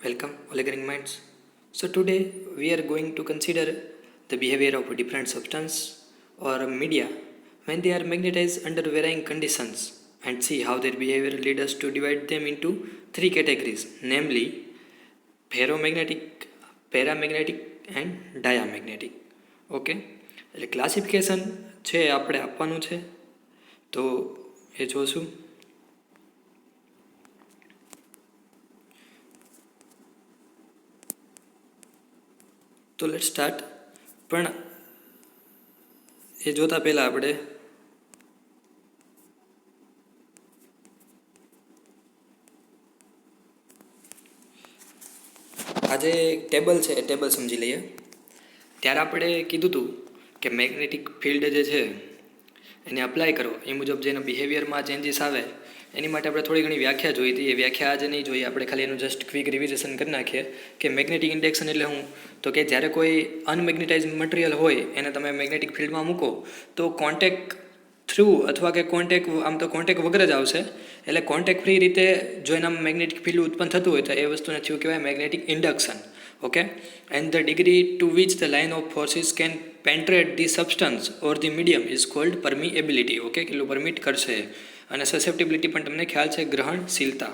Welcome, all Learning Minds. So today we are going to consider the behavior of different substance or media when they are magnetized under varying conditions and see how their behavior lead us to divide them into three categories, namely ferromagnetic, paramagnetic and diamagnetic. Okay, એટલે classification છે આપણે આપવાનું છે તો એ જોશું. તો late start. પણ એ જોતા પહેલાં આપણે આજે એક ટેબલ છે એ ટેબલ સમજી લઈએ. ત્યારે આપણે કીધું હતું કે મેગ્નેટિક ફિલ્ડ જે છે એને અપ્લાય કરો એ મુજબ જેના બિહેવિયરમાં ચેન્જીસ આવે એની માટે આપણે થોડી ઘણી વ્યાખ્યા જોઈ હતી. એ વ્યાખ્યા આજે નહીં જોઈએ, આપણે ખાલી એનું જસ્ટ ક્વિક રિવિઝેશન કરી નાખીએ કે મેગ્નેટિક ઇન્ડેક્શન એટલે શું. તો કે જ્યારે કોઈ અનમેગ્નેટાઇઝ મટીરિયલ હોય એને તમે મેગ્નેટિક ફિલ્ડમાં મૂકો તો કોન્ટેક થ્રુ અથવા કે કોન્ટેક આમ તો કોન્ટેક વગર જ આવશે. એટલે કોન્ટેક ફ્રી રીતે જો એના મેગ્નેટિક ફિલ્ડ ઉત્પન્ન થતું હોય તો એ વસ્તુને થયું કહેવાય magnetic induction. Okay, and the degree to which the line of forces can penetrate the substance or the medium is called permeability. Okay, કેટલું પરમિટ કરશે. અને સસેપ્ટિબિલિટી પણ તમને ખ્યાલ છે, ગ્રહણશીલતા.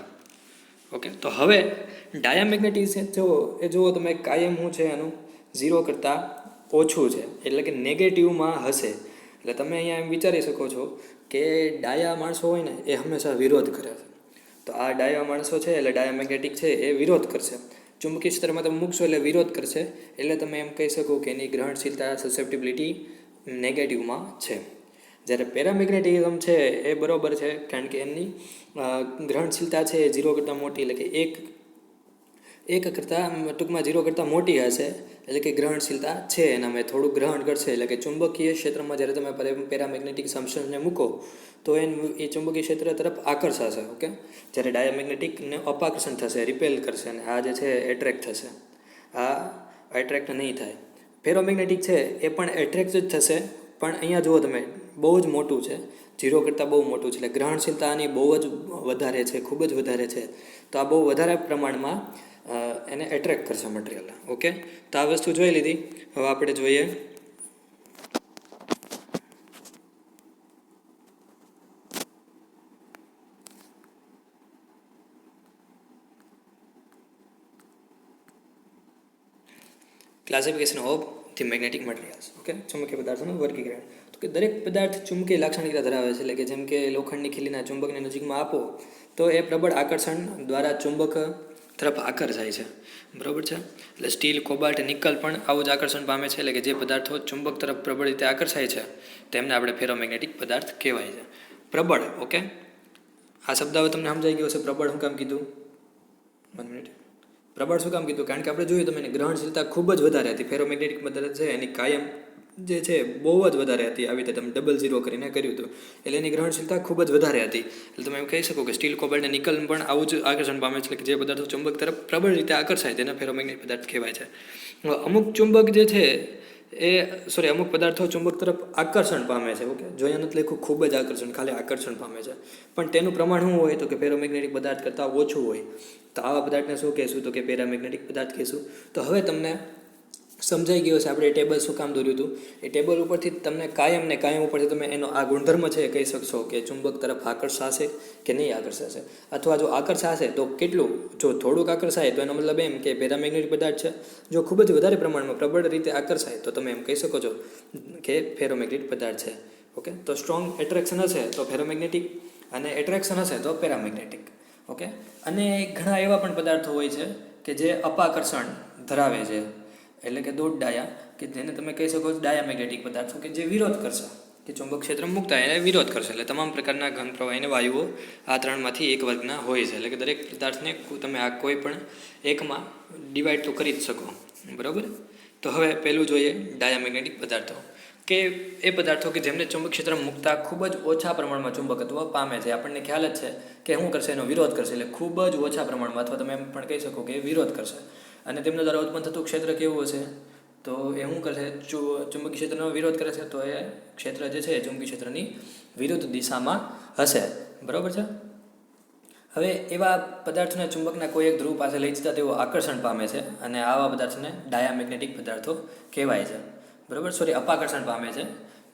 ઓકે, તો હવે ડાયામેગ્નેટિઝમ એ જુઓ તમે, કાયમ શું છે એનું 0 કરતાં ઓછું છે, એટલે કે નેગેટિવમાં હશે. એટલે તમે અહીંયા એમ વિચારી શકો છો કે ડાયા માણસો હોય ને એ હંમેશા વિરોધ કરે છે. તો આ ડાયા માણસો છે એટલે ડાયામેગ્નેટિક છે એ વિરોધ કરશે. ચુંબકીય ક્ષેત્રમાં તમે મૂકશો એટલે વિરોધ કરશે. એટલે તમે એમ કહી શકો કે એની ગ્રહણશીલતા સસેપ્ટિબિલિટી નેગેટિવમાં છે. જ્યારે પેરામેગ્નેટિઝમ છે એ બરોબર છે, કારણ કે એમની ગ્રહણશીલતા છે એ 0 કરતાં મોટી, એટલે કે એક કરતાં ટૂંકમાં 0 કરતાં મોટી હશે. એટલે કે ગ્રહણશીલતા છે એનામાં થોડુંક ગ્રહણ કરશે. એટલે કે ચુંબકીય ક્ષેત્રમાં જ્યારે તમે પેરામેગ્નેટિક સબસ્ટન્સને મૂકો તો એ ચુંબકીય ક્ષેત્ર તરફ આકર્ષાશે. ઓકે, જ્યારે ડાયામેગ્નેટિકને અપાકર્ષણ થશે, રિપેલ કરશે, અને આ જે છે એટ્રેક્ટ થશે. આ એટ્રેક્ટ નહીં થાય. ફેરોમેગ્નેટિક છે એ પણ એટ્રેક્ટ જ થશે, પણ અહીંયા જુઓ તમે બહુ જ મોટું છે, 0 કરતાં બહુ મોટું છે. એટલે ગ્રહણશીલતા આની બહુ જ વધારે છે, ખૂબ જ વધારે છે. તો આ બહુ વધારે પ્રમાણમાં એને એટ્રેક્ટ કરશે મટીરિયલ. ઓકે, તો આ વસ્તુ જોઈ લીધી. હવે આપણે જોઈએ classification of the magnetic materials. Okay, ચુંબકીય પદાર્થોનું વર્ગીકરણ. તો કે દરેક પદાર્થ ચુંબકીય લાક્ષણિકતા ધરાવે છે. એટલે કે જેમ કે લોખંડની ખીલીના ચુંબકને નજીકમાં આપો તો એ પ્રબળ આકર્ષણ દ્વારા ચુંબક તરફ આકર્ષાય છે. બરાબર છે. એટલે સ્ટીલ, કોબાલ્ટ, નિકલ પણ આવું જ આકર્ષણ પામે છે. એટલે કે જે પદાર્થો ચુંબક તરફ પ્રબળ રીતે આકર્ષાય છે તેમને આપણે ફેરોમેગ્નેટિક પદાર્થ કહેવાય છે. પ્રબળ. ઓકે, આ શબ્દ હવે તમને સમજાઈ ગયો છે. પ્રબળ શું કામ કીધું? 1 મિનિટ. પ્રબળ શું કામ કીધું? કારણ કે આપણે જોયું તમે એની ગ્રહણશીલતા ખૂબ જ વધારે હતી. ફેરોમેગ્નેટિક પદાર્થ છે એની કાયમ જે છે બહુ જ વધારે હતી. આવી રીતે તમે 0 કરીને કર્યું હતું. એટલે એની ગ્રહણશીલતા ખૂબ જ વધારે હતી. એટલે તમે એમ કહી શકો કે સ્ટીલ, કોબાલ્ટ અને નિકલ પણ આવું જ આકર્ષણ પામે છે. કે જે પદાર્થો ચુંબક તરફ પ્રબળ રીતે આકર્ષાય તેને ફેરોમેગ્નેટિક પદાર્થ કહેવાય છે. અમુક ચુંબક જે છે અમુક પદાર્થો ચુંબક તરફ આકર્ષણ પામે છે. ઓકે, જો અહીંયા નથી લખ્યું ખૂબ જ આકર્ષણ, ખાલી આકર્ષણ પામે છે. પણ તેનું પ્રમાણ શું હોય તો કે ફેરોમેગ્નેટિક પદાર્થ કરતાં ઓછું હોય. તો આવા પદાર્થને શું કહેશું? તો કે પેરામેગ્નેટિક પદાર્થ કહેશું. તો હવે તમને સમજાઈ ગયો છે આપણે ટેબલ શું કામ દોર્યું હતું. એ ટેબલ ઉપરથી તમને કાયમ ઉપરથી તમે એનો આ ગુણધર્મ છે એ કહી શકશો કે ચુંબક તરફ આકર્ષાશે કે નહીં આકર્ષાશે. અથવા જો આકર્ષાશે તો કેટલું. જો થોડુંક આકર્ષાય તો એનો મતલબ એમ કે પેરામેગ્નેટિક પદાર્થ છે. જો ખૂબ જ વધારે પ્રમાણમાં પ્રબળ રીતે આકર્ષાય તો તમે એમ કહી શકો છો કે ફેરોમેગ્નેટિક પદાર્થ છે. ઓકે, તો સ્ટ્રોંગ એટ્રેક્શન હશે તો ફેરોમેગ્નેટિક, અને એટ્રેક્શન હશે તો પેરામેગ્નેટિક. ઓકે, અને ઘણા એવા પણ પદાર્થો હોય છે કે જે અપાકર્ષણ ધરાવે છે. એટલે કે દોઢ ડાયા, કે જેને તમે કહી શકો ડાયામેગ્નેટિક પદાર્થો કે જે વિરોધ કરશે, કે ચુંબક ક્ષેત્ર મુકતા એને વિરોધ કરશે. એટલે તમામ પ્રકારના ઘન પ્રવાહી અને વાયુઓ આ ત્રણમાંથી એક વર્ગના હોય છે. એટલે કે દરેક પદાર્થને તમે આ કોઈ પણ એકમાં ડિવાઈડ તો કરી જ શકો. બરાબર. તો હવે પહેલું જોઈએ ડાયામેગ્નેટિક પદાર્થો, કે એ પદાર્થો કે જેમને ચુંબક ક્ષેત્ર મુકતા ખૂબ જ ઓછા પ્રમાણમાં ચુંબકત્વ પામે છે. આપણને ખ્યાલ જ છે કે શું કરશે? એનો વિરોધ કરશે. એટલે ખૂબ જ ઓછા પ્રમાણમાં, અથવા તમે એમ પણ કહી શકો કે વિરોધ કરશે. અને તેમના દ્વારા ઉત્પન્ન થતું ક્ષેત્ર કેવું હશે? તો એ શું કરશે? ચુંબકીય ક્ષેત્રનો વિરોધ કરે છે તો એ ક્ષેત્ર જે છે એ ચુંબકીય ક્ષેત્રની વિરુદ્ધ દિશામાં હશે. બરાબર છે. હવે એવા પદાર્થોને ચુંબકના કોઈ એક ધ્રુવ પાસે લઈ જતા તેઓ આકર્ષણ પામે છે અને આવા પદાર્થોને ડાયામેગ્નેટિક પદાર્થો કહેવાય છે. બરાબર, સોરી, અપાકર્ષણ પામે છે.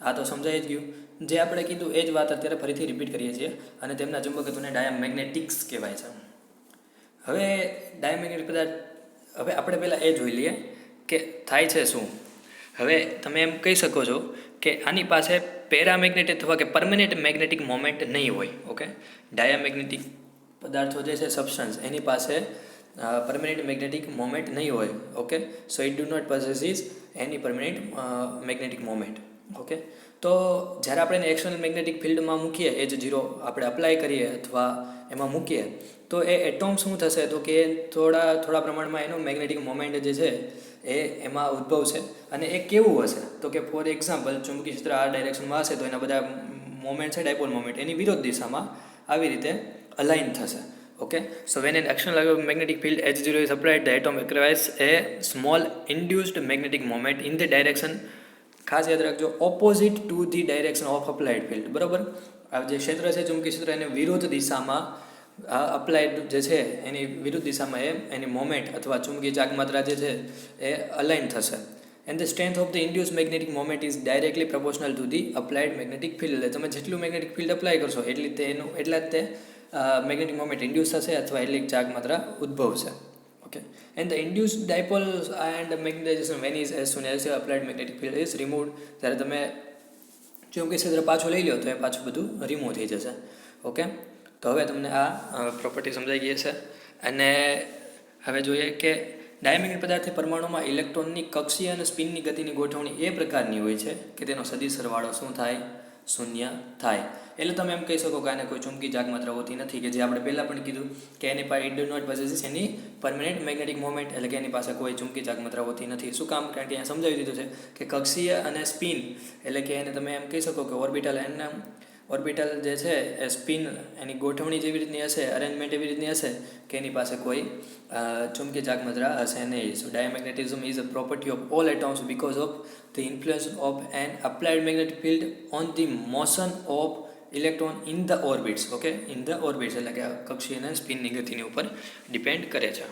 આ તો સમજાઈ જ ગયું. જે આપણે કીધું એ જ વાત અત્યારે ફરીથી રિપીટ કરીએ છીએ અને તેમના ચુંબકત્વને ડાયામેગ્નેટિક્સ કહેવાય છે. હવે ડાયામેગ્નેટિક પદાર્થ, હવે આપણે પહેલાં એ જોઈ લઈએ કે થાય છે શું. હવે તમે એમ કહી શકો છો કે આની પાસે પેરામેગ્નેટિક અથવા કે પરમેનન્ટ મેગ્નેટિક મોમેન્ટ નહીં હોય. ઓકે, ડાયામેગ્નેટિક પદાર્થો જે છે સબસ્ટન્સ, એની પાસે પરમેનન્ટ મેગ્નેટિક મોમેન્ટ નહીં હોય. Okay, so it do not possesses any permanent magnetic moment. Okay, તો જ્યારે આપણે એને એક્સટર્નલ મેગ્નેટિક ફિલ્ડમાં મૂકીએ, એ જ ઝીરો આપણે અપ્લાય કરીએ અથવા એમાં મૂકીએ, તો એ એટોમ શું થશે, તો કે થોડા પ્રમાણમાં એનું મેગ્નેટિક મોમેન્ટ જે છે એ એમાં ઉદ્ભવશે. અને એ કેવું હશે, તો કે ફોર એક્ઝામ્પલ ચુંબકીય ક્ષેત્ર આ ડાયરેક્શનમાં હશે તો એના બધા મોમેન્ટ છે, ડાયપોલ મોમેન્ટ, એની વિરોધ દિશામાં આવી રીતે અલાઇન થશે. Okay, so when an external magnetic field H0 is applied, the atom acquires a small induced magnetic moment in the direction, ખાસ યાદ રાખજો, opposite to the direction of applied field. બરાબર, આ જે ક્ષેત્ર છે ચુંબકીય ક્ષેત્ર એને વિરોધ દિશામાં અપ્લાઇડ જે છે એની વિરુદ્ધ દિશામાં એની મોમેન્ટ અથવા ચુંબકીય ચાર્જમાત્રા જે છે એ અલાઇન થશે. And the strength of the induce magnetic moment is directly proportional to the applied magnetic field. એટલે તમે જેટલું મેગ્નેટિક ફિલ્ડ અપ્લાય કરશો એટલા જ તે મેગ્નેટિક મોમેન્ટ ઇન્ડ્યુસ થશે અથવા એટલી ચાર્જમાત્રા ઉદ્ભવશે. Okay, and the induce dipole and magnetization vanishes as soon as applied magnetic field is removed. જ્યારે તમે ચુંબકીય ક્ષેત્ર પાછું લઈ લો તો એ પાછું બધું રિમૂવ થઈ જશે. ઓકે, તો હવે તમને આ પ્રોપર્ટી સમજાઈ ગઈ છે. અને હવે જોઈએ કે ડાયામેગ્નેટિક પદાર્થ પરમાણુમાં ઇલેક્ટ્રોનની કક્ષીય અને સ્પિનની ગતિની ગોઠવણી એ પ્રકારની હોય છે કે તેનો સદિશ સરવાળો શું થાય, શૂન્ય થાય. એટલે તમે એમ કહી શકો કે આને કોઈ ચુંબકીય ચાર્જમાત્રા હોતી નથી, કે જે આપણે પહેલાં પણ કીધું કે એની પાસે it do not possesses any permanent magnetic moment, એટલે કે એની પાસે કોઈ ચુંબકીય ચાર્જમાત્રા હોતી નથી. શું કામ? કારણ કે અહીંયા સમજાવી દીધું છે કે કક્ષીય અને સ્પિન, એટલે કે એને તમે એમ કહી શકો કે ઓર્બિટલ જે છે એ સ્પિન એની ગોઠવણી જેવી રીતની હશે, અરેન્જમેન્ટ એવી રીતની હશે કે એની પાસે કોઈ ચુંબકીય ચાર્જમાત્રા હશે નહીં. So diamagnetism is a property of all atoms because of the influence of an applied magnetic field on the motion of electron in the orbits. Okay, in the orbits એટલે કે કક્ષીય અને સ્પિનની ગતિની ઉપર ડિપેન્ડ કરે છે.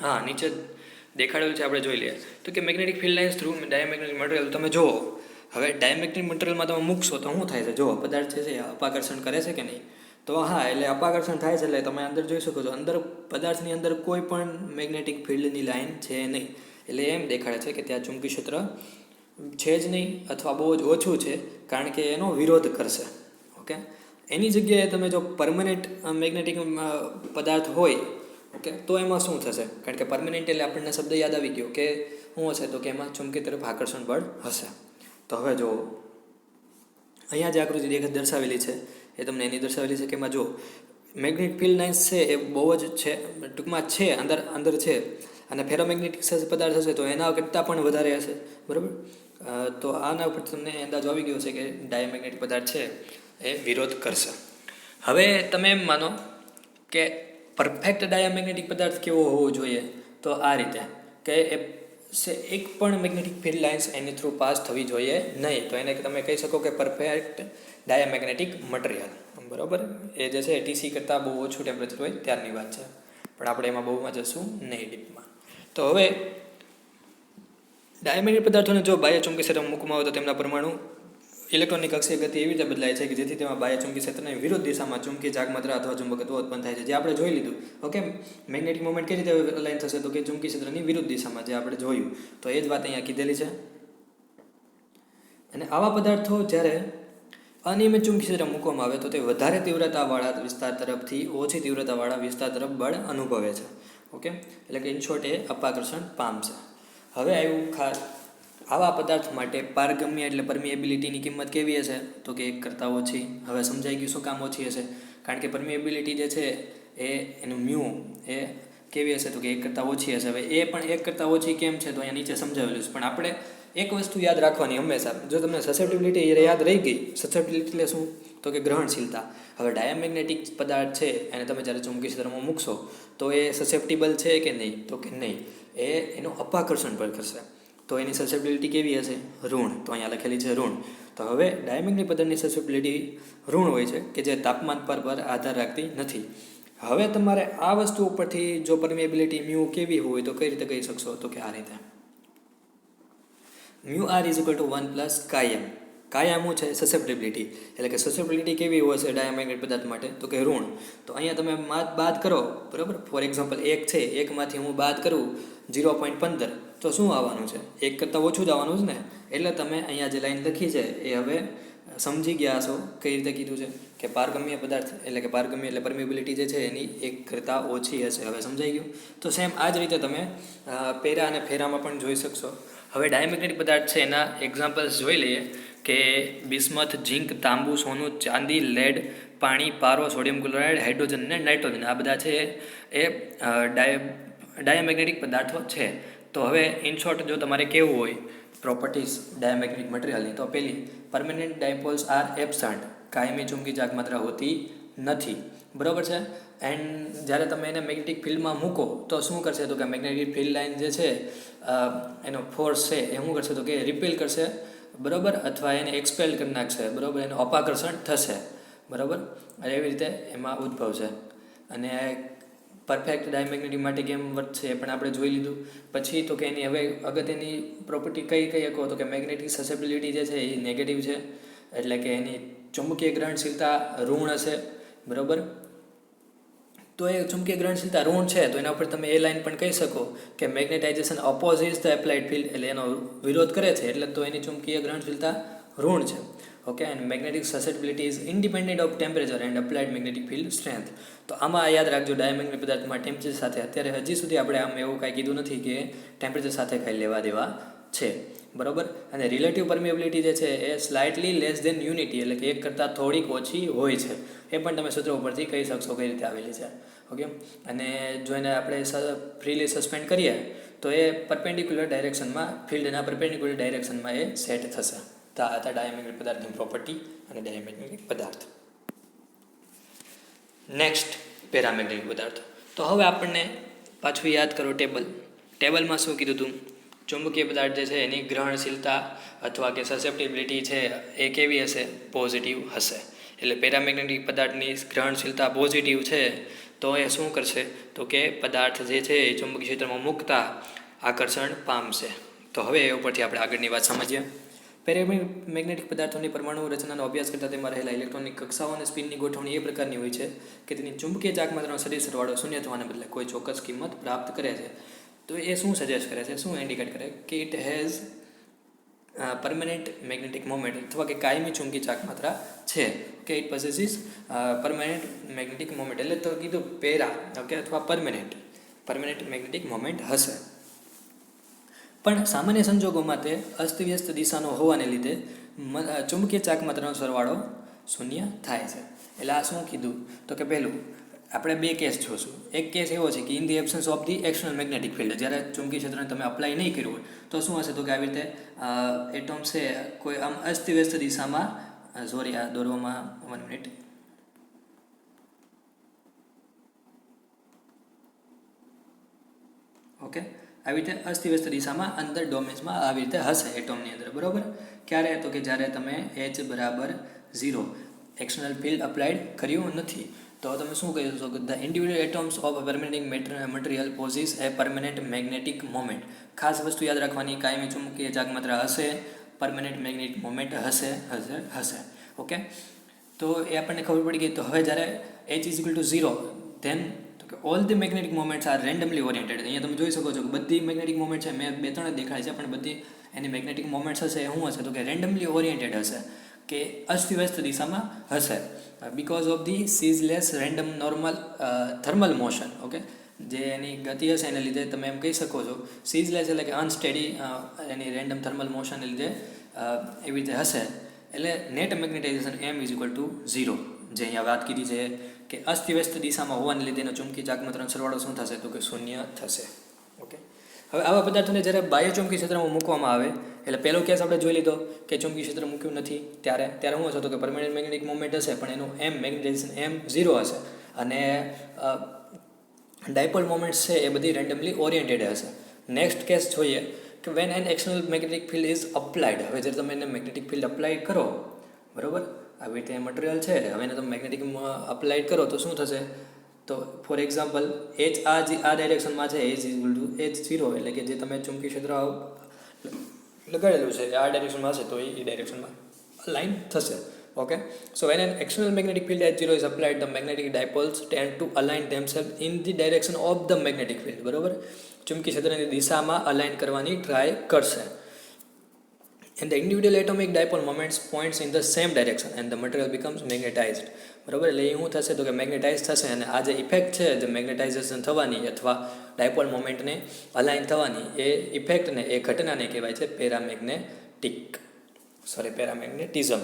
હા, નીચે દેખાડેલું છે, આપણે જોઈ લઈએ. તો કે magnetic field lines through diamagnetic material. તમે જુઓ, હવે ડાયામેગ્નેટિક મટીરિયલમાં તમે મૂકશો તો શું થાય છે, જુઓ પદાર્થ છે અપાકર્ષણ કરે છે કે નહીં? તો હા, એટલે અપાકર્ષણ થાય છે, એટલે તમે અંદર જોઈ શકો છો અંદર પદાર્થની અંદર કોઈ પણ મેગ્નેટિક ફિલ્ડની લાઇન છે નહીં. એટલે એમ દેખાડે છે કે ત્યાં ચુંબકીય ક્ષેત્ર છે જ નહીં અથવા બહુ જ ઓછું છે, કારણ કે એનો વિરોધ કરશે. ઓકે, એની જગ્યાએ તમે જો પરમનન્ટ મેગ્નેટિક પદાર્થ હોય, ઓકે, તો એમાં શું થશે? કારણ કે પરમનન્ટ એટલે આપણને શબ્દ યાદ આવી ગયો કે શું હશે, તો કે એમાં ચુંબકીય તરફ આકર્ષણ બળ હશે. તો હવે જો અહીંયા જે આકૃતિ દર્શાવેલી છે એ તમને એની દર્શાવેલી છે કે એમાં જો મેગ્નેટિક ફિલ્ડ લાઇન્સ છે એ બહુ જ છે, ટૂંકમાં છે, અંદર છે. અને ફેરોમેગ્નેટિક પદાર્થ હશે તો એના કરતાં પણ વધારે હશે. બરાબર, તો આના ઉપર તમને અંદાજો આવી ગયો છે કે ડાયામેગ્નેટિક પદાર્થ છે એ વિરોધ કરશે. હવે તમે એમ માનો કે પરફેક્ટ ડાયામેગ્નેટિક પદાર્થ કેવો હોવો જોઈએ, તો આ રીતે કે એક પણ મેગ્નેટિક ફિલ્ડ લાઇન્સ એની થ્રુ પાસ થવી જોઈએ નહીં. તો એને તમે કહી શકો કે પરફેક્ટ ડાયામેગ્નેટિક મટીરિયલ. બરાબર, એ જે છે TC કરતાં બહુ ઓછું ટેમ્પરેચર હોય ત્યારની વાત છે, પણ આપણે એમાં બહુમાં જશું નહીં ડીપમાં. તો હવે ડાયામેગ્નેટિક પદાર્થોને જો બાહ્ય ચુંબકીય ક્ષેત્રમાં મૂકવામાં આવે તો તેમના પરમાણુ ઇલેક્ટ્રોનની કક્ષીય ગતિ એવી રીતે બદલાય છે કે જેથી તેમાં બાહ્ય ચુંબકીય ક્ષેત્રની વિરુદ્ધ દિશામાં ચુંબકીય ચાર્જમાત્રા અથવા ચુંબકત્વ ઉત્પન્ન થાય છે. જે આપણે જોઈ લીધું. ઓકે, મેગ્નેટિક મોમેન્ટ કઈ રીતે અલાઇન થશે, તો કે ચુંબકીય ક્ષેત્રની વિરુદ્ધ દિશામાં, જે આપણે જોયું. તો એ જ વાત અહીંયા કીધેલી છે. અને આવા પદાર્થો જ્યારે અનિયમિત ચુંબકીય ક્ષેત્ર મૂકવામાં આવે તો તે વધારે તીવ્રતાવાળા વિસ્તાર તરફથી ઓછી તીવ્રતાવાળા વિસ્તાર તરફ બળ અનુભવે છે. ઓકે, એટલે કે ઇન શોર્ટ એ અપાકર્ષણ પામશે. હવે આવ્યું ખાસ આવા પદાર્થ માટે પારગમ્ય એટલે પરમિએબિલિટીની કિંમત કેવી હશે, તો કે 1 કરતાં ઓછી. હવે સમજાઈ ગયું શું કામ ઓછી હશે, કારણ કે પરમિએબિલિટી જે છે એનું મ્યુ એ કેવી હશે, તો કે 1 કરતાં ઓછી હશે. હવે એ પણ 1 કરતાં ઓછી કેમ છે, તો અહીંયા નીચે સમજાવેલું છે. પણ આપણે એક વસ્તુ યાદ રાખવાની હંમેશા, જો તમને સસેપ્ટિબિલિટી યાદ રહી ગઈ. સસેપ્ટિબિલિટી એટલે શું, તો કે ગ્રહણશીલતા. હવે ડાયામેગ્નેટિક પદાર્થ છે એને તમે જ્યારે ચુંબકીય ક્ષેત્રમાં મૂકશો તો એ સસેપ્ટિબલ છે કે નહીં, તો કે નહીં, એનું અપાકર્ષણ પર કરશે. તો એની સસેપ્ટિબિલિટી કેવી હશે? ઋણ. તો અહીંયા લખેલી છે ઋણ. તો હવે ડાયમેગ્નેટિક પદાર્થની સસેપ્ટિબિલિટી ઋણ હોય છે કે જે તાપમાન પર આધાર રાખતી નથી. હવે તમારે આ વસ્તુ ઉપરથી જો પરમિએબિલિટી મ્યુ કેવી હોય તો કઈ રીતે કહી શકશો? તો કે આ રીતે, mu r is equal to 1 plus કાયમ. કાયમ શું છે? સસેપ્ટિબિલિટી. એટલે કે સસેપ્ટિબિલિટી કેવી હોય છે ડાયામેગ્નેટિક પદાર્થ માટે? તો કે ઋણ. તો અહીંયા તમે બાદ કરો, બરાબર. ફોર એક્ઝામ્પલ 1 છે, 1માંથી હું બાદ કરું 0.15, તો શું આવવાનું છે? 1 કરતાં ઓછું જ આવવાનું છે ને. એટલે તમે અહીંયા જે લાઈન લખી છે એ હવે સમજી ગયા છો કઈ રીતે કીધું છે કે પારગમ્ય પદાર્થ એટલે કે પારગમ્ય એટલે પરમિએબિલિટી જે છે એની 1 કરતાં ઓછી હશે. હવે સમજાઈ ગયું? તો સેમ આ જ રીતે તમે પેરા અને ફેરામાં પણ જોઈ શકશો. હવે ડાયામેગ્નેટિક પદાર્થ છે એના એક્ઝામ્પલ્સ જોઈ લઈએ કે બિસ્મથ, ઝીંક, તાંબુ, સોનું, ચાંદી, લેડ, પાણી, પારો, સોડિયમ ક્લોરાઇડ, હાઇડ્રોજન અને નાઇટ્રોજન, આ બધા છે એ ડાયામેગ્નેટિક પદાર્થો છે. તો હવે ઇન શોર્ટ જો તમારે કહેવું હોય પ્રોપર્ટીઝ ડાયામેગ્નેટિક મટીરિયલની, તો પહેલી, પરમેનન્ટ ડાયપોલ્સ આર એબસન્ટ, કાયમી ચુંબકી ચાક માત્રા હોતી નથી, બરાબર છે. એન્ડ જ્યારે તમે એને મેગ્નેટિક ફિલ્ડમાં મૂકો તો શું કરશે? તો કે મેગ્નેટિક ફિલ્ડ લાઇન જે છે એનો ફોર્સ છે એ શું કરશે? તો કે રિપેલ કરશે, બરાબર, અથવા એને એક્સપેલ કરી નાખશે, બરાબર, એનું અપાકર્ષણ થશે, બરાબર. એવી રીતે એમાં ઉદ્ભવશે. અને પરફેક્ટ ડાયમેગ્નેટિક માટે કેમ વર્તશે એ પણ આપણે જોઈ લીધું. પછી તો કે એની હવે અગત્યની પ્રોપર્ટી કઈ કહો તો કે મેગ્નેટિક સસેપ્ટિબિલિટી જે છે એ નેગેટિવ છે, એટલે કે એની ચુંબકીય ગ્રહણશીલતા ઋણ હશે, બરાબર. તો એ ચુંબકીય ગ્રહણશીલતા ઋણ છે તો એના ઉપર તમે એ લાઈન પણ કહી શકો કે magnetisation opposites the applied field, એટલે એનો વિરોધ કરે છે એટલે તો એની ચુંબકીય ગ્રહણશીલતા ઋણ છે. Okay. And magnetic susceptibility is independent of temperature and applied magnetic field strength. તો આમાં યાદ રાખજો ડાયામેગ્નેટિક પદાર્થમાં ટેમ્પરેચર સાથે અત્યારે હજી સુધી આપણે આમ એવું કાંઈ કીધું નથી કે ટેમ્પરેચર સાથે કાંઈ લેવા દેવા છે, બરાબર. અને રિલેટિવ પરમિએબિલિટી જે છે એ સ્લાઇટલી લેસ દેન યુનિટી, એટલે કે 1 કરતાં થોડીક ઓછી હોય છે. એ પણ તમે સૂત્રો ઉપરથી કહી શકશો કઈ રીતે આવેલી છે. ઓકે. અને જો એને આપણે ફ્રીલી સસ્પેન્ડ કરીએ તો એ પરપેન્ડિક્યુલર ડાયરેક્શનમાં, ફિલ્ડના પરપેન્ડિક્યુલર ડાયરેક્શનમાં એ સેટ થશે. તો આ હતા ડાયામેગ્નેટિક પદાર્થની પ્રોપર્ટી અને ડાયામેગ્નેટિક પદાર્થ. નેક્સ્ટ, પેરામેગ્નેટિક પદાર્થ. તો હવે આપણને પાછું યાદ કરો ટેબલમાં શું કીધું હતું? ચુંબકીય પદાર્થ જે છે એની ગ્રહણશીલતા અથવા કે સસેપ્ટિબિલિટી છે એ કેવી હશે? પોઝિટિવ હશે. એટલે પેરામેગ્નેટિક પદાર્થની ગ્રહણશીલતા પોઝિટિવ છે તો એ શું કરશે? તો કે પદાર્થ જે છે એ ચુંબકીય ક્ષેત્રમાં મૂકતા આકર્ષણ પામશે. તો હવે એ ઉપરથી આપણે આગળની વાત સમજીએ. પેરામેગ્નેટિક પદાર્થોની પરમાણુ રચનાનો અભ્યાસ કરતા તેમાં રહેલા ઇલેક્ટ્રોનની કક્ષાઓ અને સ્પિનની ગોઠવણી એ પ્રકારની હોય છે કે તેની ચુંબકીય ચાક માત્રાનો સદિશ સરવાળો શૂન્ય થવાને બદલે કોઈ ચોક્કસ કિંમત પ્રાપ્ત કરે છે. તો એ શું સજેસ્ટ કરે છે, શું ઇન્ડિકેટ કરે કે it has permanent magnetic moment, અથવા કે કાયમી ચુંબકી ચાક માત્રા છે. Okay. It possesses permanent magnetic moment, એટલે તો કીધું પેરા, ઓકે, અથવા પરમેનન્ટ મેગ્નેટિક મોમેન્ટ હશે. પણ સામાન્ય સંજોગોમાં તે અસ્તવ્યસ્ત દિશાનો હોવાને લીધે ચુંબકીય ચાક માત્રાનો સરવાળો શૂન્ય થાય છે. એટલે આ શું કીધું? તો કે પહેલું આપણે 2 કેસ જોશું. એક કેસ એવો છે કે in the absence of the external magnetic field, જ્યારે ચુંબકીય ક્ષેત્રને તમે અપ્લાય નહીં કર્યું હોય તો શું હશે? તો કે આવી રીતે એટમ્સ છે કોઈ આમ અસ્તવ્યસ્ત દિશામાં, સોરી આ દોરવામાં 1 મિનિટ, ઓકે, આવી રીતે અસ્તવ્યસ્ત દિશામાં અંદર ડોમેન્સમાં આવી રીતે હશે એટમની અંદર, બરાબર. ક્યારે? તો કે જ્યારે તમે H બરાબર 0 એક્સટર્નલ ફિલ્ડ અપ્લાઇડ કર્યું નથી. તો તમે શું કહી શકો? The individual atoms of permanent material possess a permanent magnetic moment. ખાસ વસ્તુ યાદ રાખવાની, કાયમી ચુંબકીય ચાક માત્રા હશે, પરમેનન્ટ મેગ્નેટિક મોમેન્ટ હશે. ઓકે. તો એ આપણને ખબર પડી ગઈ. તો હવે જ્યારે H is equal to 0 then all the magnetic moments are randomly oriented. અહીંયા તમે જોઈ શકો છો કે બધી મેગ્નેટિક મોમેન્ટ છે, મેં 2-3 જ દેખાડી છે, પણ બધી એની મેગ્નેટિક મોમેન્ટ્સ હશે એ શું હશે? તો કે રેન્ડમલી ઓરિએન્ટેડ હશે, કે અસ્તવ્યસ્ત દિશામાં હશે. Because of the ceaseless random normal thermal motion. Okay. જે એની ગતિ હશે એને લીધે તમે એમ કહી શકો છો સીઝલેસ એટલે કે અનસ્ટેડી, એની રેન્ડમ થર્મલ મોશનને લીધે એવી રીતે હશે. એટલે net magnetization M is equal to 0, જે અહીંયા વાત કીધી છે કે અસ્તવ્યસ્ત દિશામાં હોવાને લીધે એનો ચુંબકી ચાક માત્રાનો સરવાળો શું થશે? તો કે શૂન્ય થશે. ઓકે. હવે આવા પદાર્થોને જ્યારે બાહ્ય ચુંબકી ક્ષેત્રમાં મૂકવામાં આવે, એટલે પહેલો કેસ આપણે જોઈ લીધો કે ચુંબકી ક્ષેત્ર મૂક્યું નથી, ત્યારે શું હશે? તો કે પરમેનન્ટ મેગ્નેટિક મોમેન્ટ હશે, પણ એનું મેગ્નેટાઇઝેશન M 0 હશે, અને ડાયપોલ મોમેન્ટ્સ છે એ બધી રેન્ડમલી ઓરિએન્ટેડ હશે. નેક્સ્ટ કેસ જોઈએ કે when an external magnetic field is applied. હવે જ્યારે તમે એને મેગ્નેટિક ફિલ્ડ અપ્લાય કરો, બરાબર, આવી રીતે મટીરિયલ છે, હવે એને તમે મેગ્નેટિકમાં અપ્લાઇડ કરો તો શું થશે? તો ફોર એક્ઝામ્પલ એચ આ ડાયરેક્શનમાં છે, એચ ઇઝ ટુ H0, એટલે કે જે તમે ચુંબકીય ક્ષેત્ર લગાડેલું છે આ ડાયરેક્શનમાં હશે તો એ ડાયરેક્શનમાં અલાઇન થશે. Okay, so when an external magnetic field H0 is applied, the magnetic dipoles tend to align themselves in the direction of the magnetic field. બરાબર, ચુંબકીય ક્ષેત્રની દિશામાં અલાઇન કરવાની ટ્રાય કરશે. And the individual atomic dipole moments points in the same direction and the material becomes magnetized. બરાબર, એટલે એ શું થશે તો કે મેગ્નેટાઇઝ થશે, અને આ જે ઇફેક્ટ છે જે મેગ્નેટાઇઝેશન થવાની અથવા ડાયપોલ મોમેન્ટને અલાઇન થવાની એ ઇફેક્ટને, એ ઘટનાને કહેવાય છે પેરામેગ્નેટિઝમ,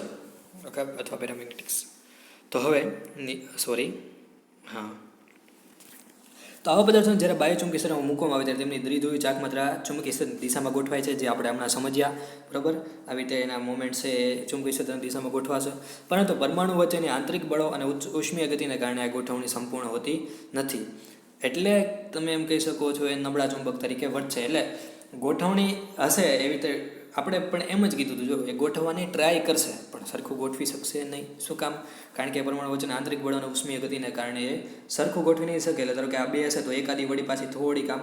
ઓકે, અથવા પેરામેગ્નેટિક્સ. તો હવે તો આવા પદાર્થો જ્યારે બાહ્ય ચુંબકીય ક્ષેત્રમાં મૂકવામાં આવે ત્યારે તેમની દ્વિધ્રુવી ચાક માત્રા ચુંબકીય ક્ષેત્રની દિશામાં ગોઠવાય છે, જે આપણે હમણાં સમજ્યા. બરાબર, આવી રીતે એના મોમેન્ટ છે એ ચુંબકીય ક્ષેત્રની દિશામાં ગોઠવાશે. પરંતુ પરમાણુ વચ્ચેની આંતરિક બળો અને ઉષ્મીય ગતિને કારણે આ ગોઠવણી સંપૂર્ણ હોતી નથી. એટલે તમે એમ કહી શકો છો એ નબળા ચુંબક તરીકે વર્તશે. એટલે ગોઠવણી હશે એવી રીતે આપણે પણ એમ જ કીધું હતું, જો એ ગોઠવવાની ટ્રાય કરશે પણ સરખું ગોઠવી શકશે નહીં. શું કામ? કારણ કે પરમાણુ વચ્ચેના આંતરિક બળ અને ઉષ્મીય ગતિને કારણે એ સરખું ગોઠવી નહીં શકે. એટલે ધારો કે આ બે હશે તો એકાદી વળી પાછી થોડીક આમ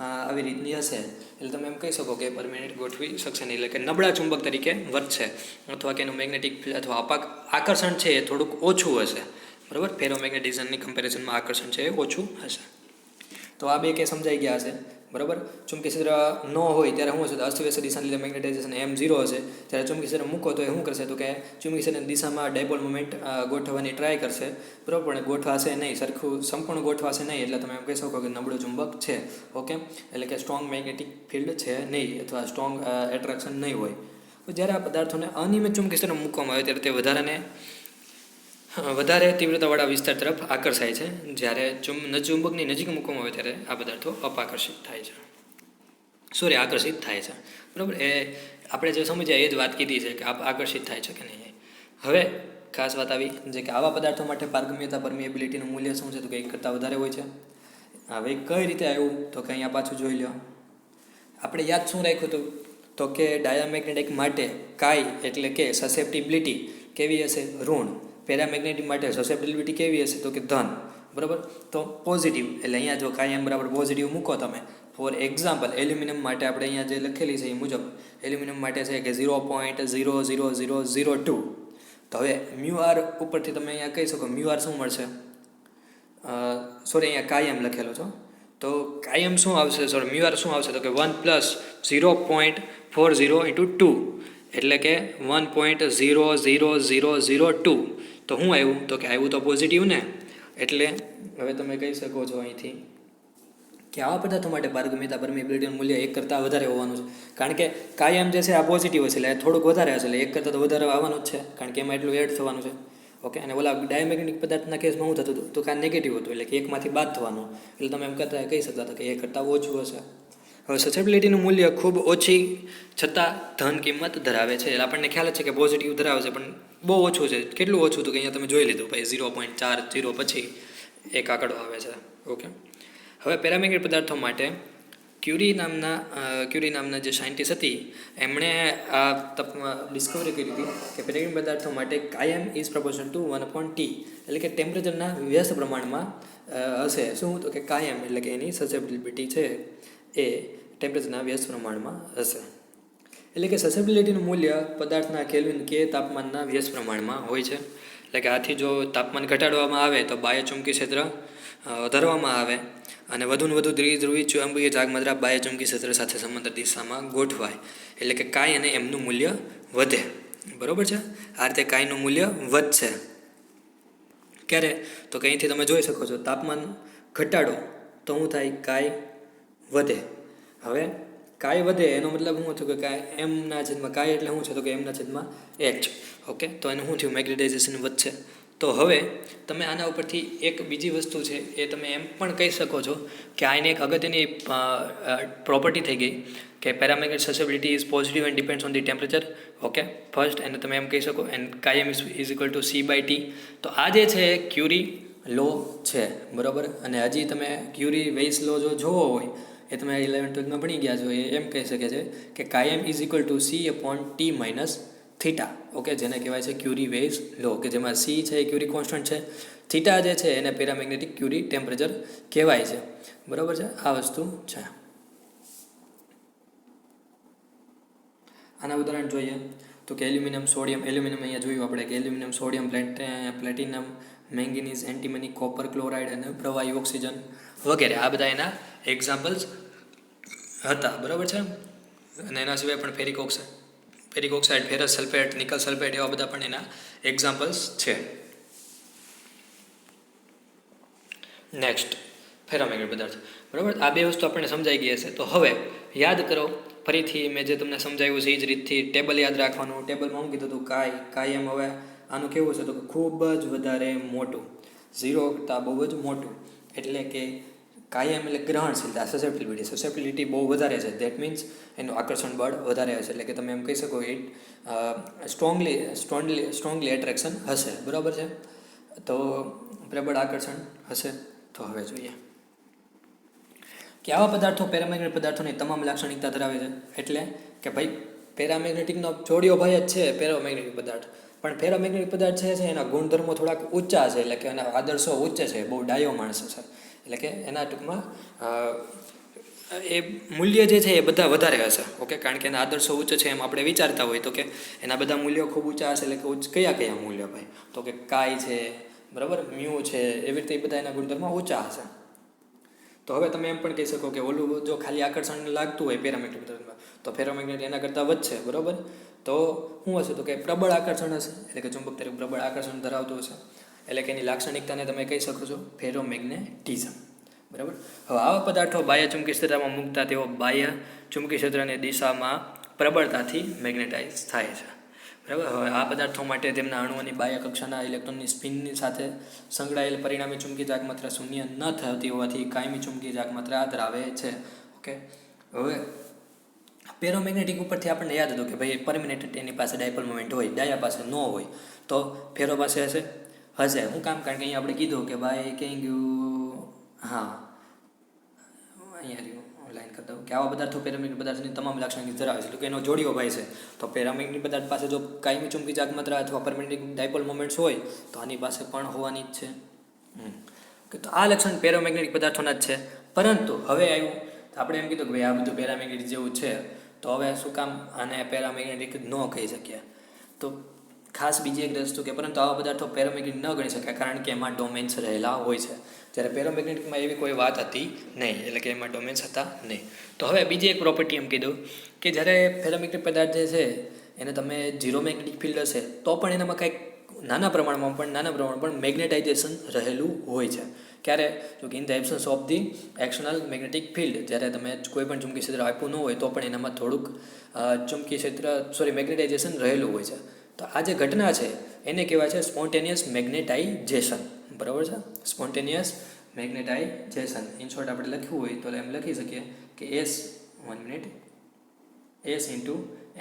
આવી રીતની હશે, એટલે તમે એમ કહી શકો કે પરમેનન્ટ ગોઠવી શકશે નહીં, એટલે કે નબળા ચુંબક તરીકે વર્તશે, અથવા કે એનું મેગ્નેટિક અથવા આકર્ષણ છે એ થોડુંક ઓછું હશે. બરાબર, ફેરોમેગ્નેટિઝમની કમ્પેરિઝનમાં આકર્ષણ છે એ ઓછું હશે. તો આ બે કે સમજાઈ ગયા હશે. બરાબર, ચુંબકીય ક્ષેત્ર ન હોય ત્યારે શું હશે તો અસ્તવ્યસ્ત દિશાને લીધે મેગ્નેટાઇઝેશન M0 હશે. જ્યારે ચુંબકીય ક્ષેત્ર મૂકો તો એ શું કરશે તો કે ચુંબકીય ક્ષેત્રની દિશામાં ડાયપોલ મોમેન્ટ ગોઠવવાની ટ્રાય કરશે, બરાબર, પણ ગોઠવાશે નહીં, સરખું સંપૂર્ણ ગોઠવાશે નહીં. એટલે તમે એમ કહી શકો કે નબળું ચુંબક છે. ઓકે, એટલે કે સ્ટ્રોંગ મેગ્નેટિક ફિલ્ડ છે નહીં, અથવા સ્ટ્રોંગ એટ્રેક્શન નહીં હોય. જ્યારે આ પદાર્થોને અનિયમિત ચુંબકીય ક્ષેત્રમાં મૂકવામાં આવે ત્યારે તે વધારે તીવ્રતાવાળા વિસ્તાર તરફ આકર્ષાય છે. જ્યારે ચુંબકની નજીક મૂકવામાં આવે ત્યારે આ પદાર્થો આકર્ષિત થાય છે. બરાબર, એ આપણે જે સમજ્યા એ જ વાત કીધી છે કે આકર્ષિત થાય છે કે નહીં. હવે ખાસ વાત આવી જે કે આવા પદાર્થો માટે પારગમ્યતા પરમિએબિલિટીનું મૂલ્ય શું છે તો કે 1 કરતાં વધારે હોય છે. હવે કઈ રીતે આવ્યું તો કે અહીંયા પાછું જોઈ લો. આપણે યાદ શું રાખ્યું હતું તો કે ડાયામેગ્નેટિક માટે કાઈ એટલે કે સસેપ્ટિબિલિટી કેવી હશે? ઋણ. પેરામેગ્નેટિક માટે સસેપ્ટિબિલિટી કેવી હશે તો કે ધન. બરાબર, તો પોઝિટિવ. એટલે અહીંયા જો કાંઈ એમ બરાબર પોઝિટિવ મૂકો તમે. ફોર એક્ઝામ્પલ એલ્યુમિનિયમ માટે આપણે અહીંયા જે લખેલી છે એ મુજબ એલ્યુમિનિયમ માટે છે કે 0.00002. તો હવે મ્યુઆર ઉપરથી તમે અહીંયા કહી શકો મ્યુઆર શું મળશે? અહીંયા કાયમ લખેલો છો તો કાયમ શું આવશે? મ્યુઆર શું આવશે તો કે 1 + 0.40 × 2, એટલે કે 1.00002. તો શું આવ્યું તો કે આવ્યું તો પોઝિટિવ ને. એટલે હવે તમે કહી શકો છો અહીંથી કે આવા પદાર્થો માટે પારગમ્યતા પરમિએબિલિટીનું મૂલ્ય 1 કરતાં વધારે હોવાનું છે. કારણ કે કાયમ જે છે આ પોઝિટિવ હશે, એટલે થોડુંક વધારે હશે, એટલે 1 કરતાં તો વધારે આવવાનું જ છે, કારણ કે એમાં એટલું એડ થવાનું છે. ઓકે, અને ઓલા ડાયામેગ્નેટિક પદાર્થના કેસમાં શું થતું હતું તો કાં નેગેટિવ હતું, એટલે કે એકમાંથી બાદ થવાનું. એટલે તમે એમ કહી શકતા હતા કે 1 કરતાં ઓછું હશે. હવે સસેપ્ટિબિલિટીનું મૂલ્ય ખૂબ ઓછી છતાં ધન કિંમત ધરાવે છે. એટલે આપણને ખ્યાલ છે કે પોઝિટિવ ધરાવે છે, પણ બહુ ઓછું છે. કેટલું ઓછું તો કે અહીંયા તમે જોઈ લીધું ભાઈ 0.40 પછી એક આંકડો આવે છે. ઓકે, હવે પેરામેગ્નેટિક પદાર્થો માટે ક્યુરી નામના જે સાયન્ટિસ્ટ હતી એમણે આ ડિસ્કવરી કરી હતી કે પેરામેગ્નેટિક પદાર્થો માટે કાયમ ઇઝ પ્રપોર્શનલ ટુ 1/T, એટલે કે ટેમ્પરેચરના વ્યસ્ત પ્રમાણમાં હશે. શું તો કે કાયમ એટલે કે એની સસેપ્ટિબિલિટી છે એ ટેમ્પરેચરના વ્યસ્ત પ્રમાણમાં હશે. એટલે કે સસેપ્ટિબિલિટીનું મૂલ્ય પદાર્થના કેલ્વિન કે તાપમાનના વ્યસ્ત પ્રમાણમાં હોય છે. એટલે કે આથી જો તાપમાન ઘટાડવામાં આવે તો બાહ્ય ચુંબકીય ક્ષેત્ર વધારવામાં આવે અને વધુને વધુ દ્વિધ્રુવી ચુંબકીય ચાકમાત્રા બાહ્ય ચુંબકીય ક્ષેત્ર સાથે સમાંતર દિશામાં ગોઠવાય. એટલે કે કાંઈ અને એમનું મૂલ્ય વધે. બરાબર છે, આ રીતે કાંઈનું મૂલ્ય વધશે. ક્યારે તો કે અહીંથી તમે જોઈ શકો છો તાપમાન ઘટાડો તો શું થાય? કાંઈ વધે. હવે કાંઈ વધે એનો મતલબ શું થયું કે કાંઈ એમના છેદમાં કાંઈ એટલે શું છે તો કે એમના છેદમાં H. ઓકે, તો એનું શું થયું? મેગ્નેટાઇઝેશન વધશે. તો હવે તમે આના ઉપરથી એક બીજી વસ્તુ છે એ તમે એમ પણ કહી શકો છો કે આની એક અગત્યની પ્રોપર્ટી થઈ ગઈ કે paramagnetic susceptibility is positive and depends on the temperature. Okay, first એને તમે એમ કહી શકો એન્ડ કાયમ ઇઝ ઇક્વલ ટુ C/T. તો આ જે છે ક્યુરી લો છે. બરાબર, અને હજી તમે ક્યુરી વેઇસ લો જો જોવો હોય એ તમે 11th-12th ભણી ગયા છો. એ એમ કહી શકે છે કે કાયમ is equal two C/T minus theta. Okay, જેને કહેવાય છે ક્યુરી વેવ્સ લો, કે જેમાં C છે એ ક્યુરી કોન્સ્ટન્ટ છે, થીટા જે છે એને પેરામેગ્નેટિક ક્યુરી ટેમ્પરેચર કહેવાય છે. બરાબર છે, આ વસ્તુ છે. આના ઉદાહરણ જોઈએ તો કે એલ્યુમિનિયમ, સોડિયમ. એલ્યુમિનિયમ અહીંયા જોયું આપણે કે aluminium, sodium, platinum, manganese, antimony, copper chloride અને પ્રવાહી ઓક્સિજન વગેરે. આ બધા એના એક્ઝામ્પલ્સ હતા. બરાબર છે. અને એના સિવાય પણ ferric oxide, ferrous sulphate, nickel sulphate, એવા બધા પણ એના એક્ઝામ્પલ્સ છે. નેક્સ્ટ, ફેરોમેગ્નેટિક પદાર્થ. બરાબર, આ બે વસ્તુ આપણને સમજાઈ ગઈ હશે. તો હવે યાદ કરો ફરીથી મેં જે તમને સમજાવ્યું છે એ જ રીતથી ટેબલ યાદ રાખવાનું. ટેબલમાં હું કીધું હતું કાયમ. હવે આનું કેવું છે તો કે ખૂબ જ વધારે મોટું, 0 કરતાં બહુ જ મોટું. એટલે કે કાયમ એટલે ગ્રહણશીલતા, સસેપ્ટિબિલિટી બહુ વધારે છે. દેટ મીન્સ એનું આકર્ષણ બળ વધારે હશે. એટલે કે તમે એમ કહી શકો ઇટ સ્ટ્રોંગલી એટ્રેક્શન હશે. બરાબર છે, તો પ્રબળ આકર્ષણ હશે. તો હવે જોઈએ કે આવા પદાર્થો પેરામેગ્નેટિક પદાર્થોની તમામ લાક્ષણિકતા ધરાવે છે. એટલે કે ભાઈ પેરામેગ્નેટિકનો જોડિયો ભાઈ જ છે પેરામેગ્નેટિક પદાર્થ, પણ પેરામેગ્નેટિક પદાર્થ છે એના ગુણધર્મો થોડાક ઊંચા છે. એટલે કે એના આદર્શો ઉચ્ચ છે, બહુ ડાયો માણસ છે. એટલે કે એના ટૂંકમાં એ મૂલ્ય જે છે એ બધા વધારે હશે. ઓકે, કારણ કે એના આદર્શો ઉચ્ચ છે એમ આપણે વિચારતા હોય તો કે એના બધા મૂલ્યો ખૂબ ઊંચા હશે. એટલે કે કયા મૂલ્યો ભાઈ? તો કે કાય છે, બરાબર, મ્યુ છે, એવી રીતે એ બધા એના ગુણધર્મો ઊંચા હશે. તો હવે તમે એમ પણ કહી શકો કે ઓલું જો ખાલી આકર્ષણ લાગતું હોય પેરામેગ્નેટિક પદાર્થમાં, તો ફેરોમેગ્નેટિક એના કરતાં વધશે. બરાબર, તો શું હશે તો કે પ્રબળ આકર્ષણ હશે. એટલે કે ચુંબક તરીકે પ્રબળ આકર્ષણ ધરાવતું હશે. એટલે કે એની લાક્ષણિકતાને તમે કહી શકો છો ફેરોમેગ્નેટિઝમ. બરાબર, હવે આવા પદાર્થો બાહ્ય ચુંબકી ક્ષેત્રમાં મૂકતા તેઓ બાહ્ય ચુંબકી ક્ષેત્રની દિશામાં પ્રબળતાથી મેગ્નેટાઇઝ થાય છે. બરાબર, હવે આ પદાર્થો માટે તેમના અણુઓની બાહ્ય કક્ષાના ઇલેક્ટ્રોનની સ્પિનની સાથે સંકળાયેલ પરિણામી ચુંબકી જાગમાત્રા શૂન્ય ન થતી હોવાથી કાયમી ચુંબકી જાગમાત્રા ધરાવે છે. ઓકે, હવે પેરોમેગ્નેટિક ઉપરથી આપણને યાદ હતું કે ભાઈ પરમેનેન્ટ એની પાસે ડાયપોલ મોમેન્ટ હોય, ડાયા પાસે ન હોય. તો ફેરો પાસે હશે. શું કામ? કારણ કે અહીંયા આપણે કીધું કે ભાઈ ક્યાં ગયું, હા અહીંયા રહ્યું, લાઈન કરતા કે આવા પદાર્થો પેરામેગ્નેટિક પદાર્થની તમામ લાક્ષણિકતા ધરાવે છે. તો કે એનો જોડિયો ભાઈ છે. તો પેરામેગ્નેટિક પદાર્થ પાસે જો કાયમી ચુંબકી જાગમાત્રા અથવા પરમેનેન્ટ ડાયપોલ મોમેન્ટ્સ હોય તો આની પાસે પણ હોવાની જ છે. તો આ લક્ષણ પેરામેગ્નેટિક પદાર્થોના જ છે. પરંતુ હવે આવ્યું આપણે એમ કીધું કે ભાઈ આ બધું પેરામેગ્નેટિક જેવું છે, તો હવે શું કામ આને પેરામેગ્નેટિક ન કહી શકીએ? તો ખાસ બીજી એક વસ્તુ કે પરંતુ આવા પદાર્થો પેરામેગ્નેટિક ન ગણી શકાય કારણ કે એમાં ડોમેન્સ રહેલા હોય છે. જ્યારે પેરામેગ્નેટિકમાં એવી કોઈ વાત હતી નહીં. એટલે કે એમાં ડોમેન્સ હતા નહીં. તો હવે બીજી એક પ્રોપર્ટી એમ કીધું કે જ્યારે પેરામેગ્નેટિક પદાર્થ જે છે એને તમે ઝીરો મેગ્નેટિક ફિલ્ડ હશે તો પણ એનામાં કંઈક નાના પ્રમાણમાં પણ મેગ્નેટાઇઝેશન રહેલું હોય છે. ક્યારે? તો કે in the absence of the external magnetic field. જ્યારે તમે કોઈ પણ ચુંબકી ક્ષેત્ર આપ્યું ન હોય તો પણ એનામાં થોડુંક મેગ્નેટાઇઝેશન રહેલું હોય છે. તો આ જે ઘટના છે એને કહેવાય છે સ્પોન્ટેનિયસ મેગ્નેટાઇઝેશન. બરાબર છે, સ્પોન્ટેનિયસ મેગ્નેટાઇઝેશન. ઇન શોર્ટ આપણે લખ્યું હોય તો એમ લખી શકીએ કે S into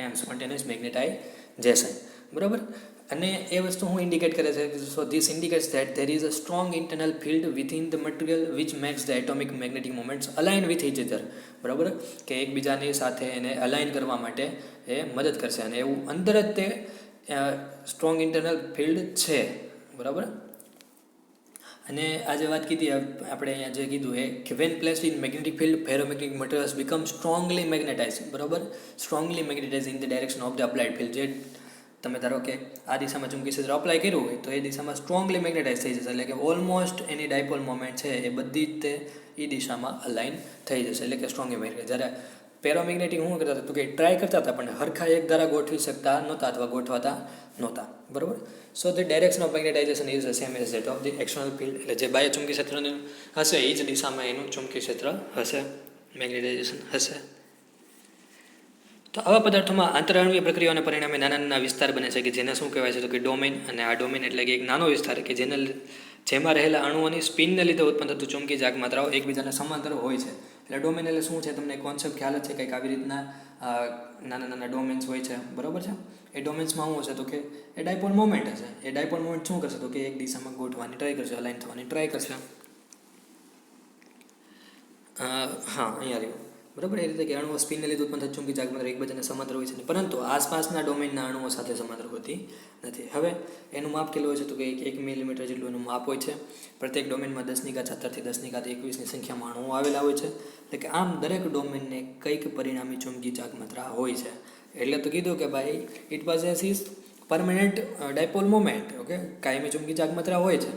M, spontaneous magnetization. બરાબર, અને એ વસ્તુ હું ઇન્ડિકેટ કરે છે. So this indicates that there is a strong internal field within the material which makes the atomic magnetic moments align with each other. બરાબર, કે એકબીજાની સાથે એને અલાઇન કરવા માટે એ મદદ કરશે. અને એવું અંદર જ તે સ્ટ્રોંગ ઇન્ટરનલ ફિલ્ડ છે. બરાબર, અને આ જે વાત કીધી આપણે અહીંયા જે કીધું એ કે when placed in magnetic field ferromagnetic materials become strongly magnetize. બરાબર, strongly magnetize in the direction of the applied field. જે તમે ધારો કે આ દિશામાં ચુંબકી ક્ષેત્ર અપ્લાય કર્યું હોય તો એ દિશામાં સ્ટ્રોંગલી મેગ્નેટાઇઝ થઈ જશે. એટલે કે ઓલમોસ્ટ એની ડાયપોલ મોમેન્ટ છે એ બધી જ તે એ દિશામાં અલાઇન થઈ જશે. એટલે કે સ્ટ્રોંગલી મેગ્નેટાઇઝ. જ્યારે પેરામેગ્નેટિક શું કરતા હતા તો કે ટ્રાય કરતા હતા પણ હરખા એક ધારા ગોઠવી શકતા નહોતા અથવા ગોઠવાતા નહોતા. બરાબર, so the direction of magnetization is the same as that of the external field. એટલે જે બાહ્ય ચુંબકી ક્ષેત્રનું હશે એ જ દિશામાં એનું ચુંબકી ક્ષેત્ર હશે, મેગ્નેટાઇઝેશન હશે. તો આવા પદાર્થોમાં આંતરાણવીય પ્રક્રિયાઓના પરિણામે નાના નાના વિસ્તાર બને છે કે જેને શું કહેવાય છે તો કે ડોમેન. અને આ ડોમેન એટલે કે એક નાનો વિસ્તાર કે જેમાં રહેલા અણુઓની સ્પિનને લીધે ઉત્પન્ન થતું ચુંબકી જાગમાત્રાઓ એકબીજાને સમાંતર હોય છે. એટલે ડોમેન એટલે શું છે તમને કોન્સેપ્ટ ખ્યાલ જ છે. કંઈક આવી રીતના નાના નાના ડોમેન્સ હોય છે. બરાબર છે, એ ડોમેન્સમાં શું હશે તો કે એ ડાયપોલ મોમેન્ટ હશે. એ ડાયપોલ મોમેન્ટ શું કરશે તો કે એક દિશામાં ગોઠવાની ટ્રાય કરશે, અલાઇન થવાની ટ્રાય કરશે. હા, અહીંયા રહ્યું. બરાબર, એ રીતે કે અણુઓ સ્પિનને લીધે ઉત્પન્ન થતી ચુંબકી ચાર્જ માત્ર એકબીજાને સમાંતર હોય છે, પરંતુ આસપાસના ડોમેનના અણુઓ સાથે સમાંતર હોતી નથી. હવે એનું માપ કેટલું હોય છે? તો કે 1 મિલીમીટર જેટલું એનું માપ હોય છે. પ્રત્યેક ડોમેનમાં 10⁻17 થી 10⁻21ની સંખ્યામાં અણુઓ આવેલા હોય છે. એટલે કે આમ દરેક ડોમેનને કંઈક પરિણામી ચુંબકી ચાર્જ માત્રા હોય છે. એટલે તો કીધું કે ભાઈ it possesses permanent dipole moment. Okay, કાયમી ચુંબકી ચાર્જ માત્રા હોય છે,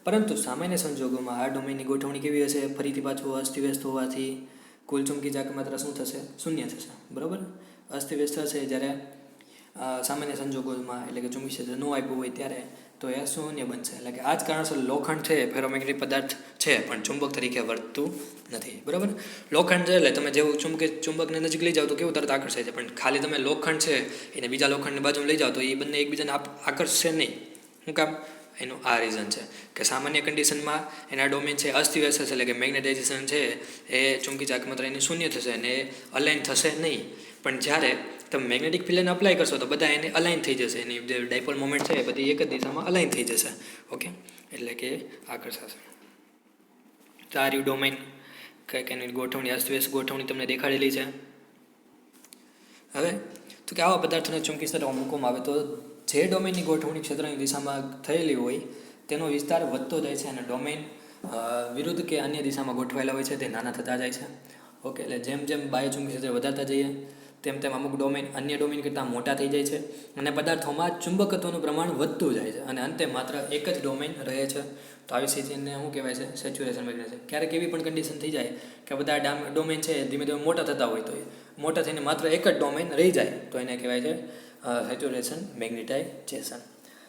પરંતુ સામાન્ય સંજોગોમાં આ ડોમેનની ગોઠવણી કેવી હશે? ફરીથી પાછું અસ્તવ્યસ્ત હોવાથી કુલ ચુંબકી ચાર્જ માત્રા શું થશે? શૂન્ય થશે. બરાબર, અસ્તવ્યસ્ત હશે જ્યારે સામાન્ય સંજોગોમાં, એટલે કે ચુંબકી ક્ષેત્ર ન આપ્યું હોય ત્યારે, તો એ શૂન્ય બનશે. એટલે કે આ જ કારણસર લોખંડ છે ફેરોમેગ્નેટિક પદાર્થ છે, પણ ચુંબક તરીકે વર્તતું નથી. બરાબર, લોખંડ છે એટલે તમે જેવું ચુંબકને નજીક લઈ જાઓ તો કેવું તરત આકર્ષાય છે, પણ ખાલી તમે લોખંડ છે એને બીજા લોખંડની બાજુમાં લઈ જાઓ તો એ બંને એકબીજાને આકર્ષશે નહીં. શું કામ? એનું આ રીઝન છે કે સામાન્ય કન્ડિશનમાં એના ડોમેન છે અસ્તવ્યસ્ત હશે, એટલે કે મેગ્નેટાઇઝેશન છે એ ચુંબકી ચાર્જ માત્રા એની શૂન્ય થશે અને અલાઇન થશે નહીં. પણ જ્યારે તમે મેગ્નેટિક ફિલ્ડને અપ્લાય કરશો તો બધા એને અલાઇન થઈ જશે. એની જે ડાયપોલ મોમેન્ટ છે એ બધી એક જ દિશામાં અલાઇન થઈ જશે. ઓકે, એટલે કે આકર્ષાશે. તો આ રહ્યું ડોમેન, કંઈક એની ગોઠવણી, અસ્તવ્યસ્ત ગોઠવણી તમને દેખાડેલી છે. હવે તો કે આવા પદાર્થોને ચુંબકી ક્ષેત્રમાં મૂકવામાં આવે તો જે ડોમેનની ગોઠવણી ક્ષેત્રની દિશામાં થયેલી હોય તેનો વિસ્તાર વધતો જાય છે, અને ડોમેન વિરુદ્ધ કે અન્ય દિશામાં ગોઠવાયેલા હોય છે તે નાના થતા જાય છે. ઓકે, એટલે જેમ જેમ બાહ્ય ચુંબકી ક્ષેત્ર વધારતા જઈએ તેમ તેમ અમુક ડોમેન અન્ય ડોમેન કરતાં મોટા થઈ જાય છે, અને પદાર્થોમાં ચુંબકત્વનું પ્રમાણ વધતું જાય છે, અને અંતે માત્ર એક જ ડોમેન રહે છે. તો આવી સ્થિતિને શું કહેવાય છે? સેચ્યુરેશન મેગ્નેટ છે. ક્યારેક એવી પણ કન્ડિશન થઈ જાય કે બધા ડોમેન છે ધીમે ધીમે મોટા થતા હોય, તો એ મોટા થઈને માત્ર એક જ ડોમેન રહી જાય તો એને કહેવાય છે સેચ્યુરેશન મેગ્નેટાઇઝેશન.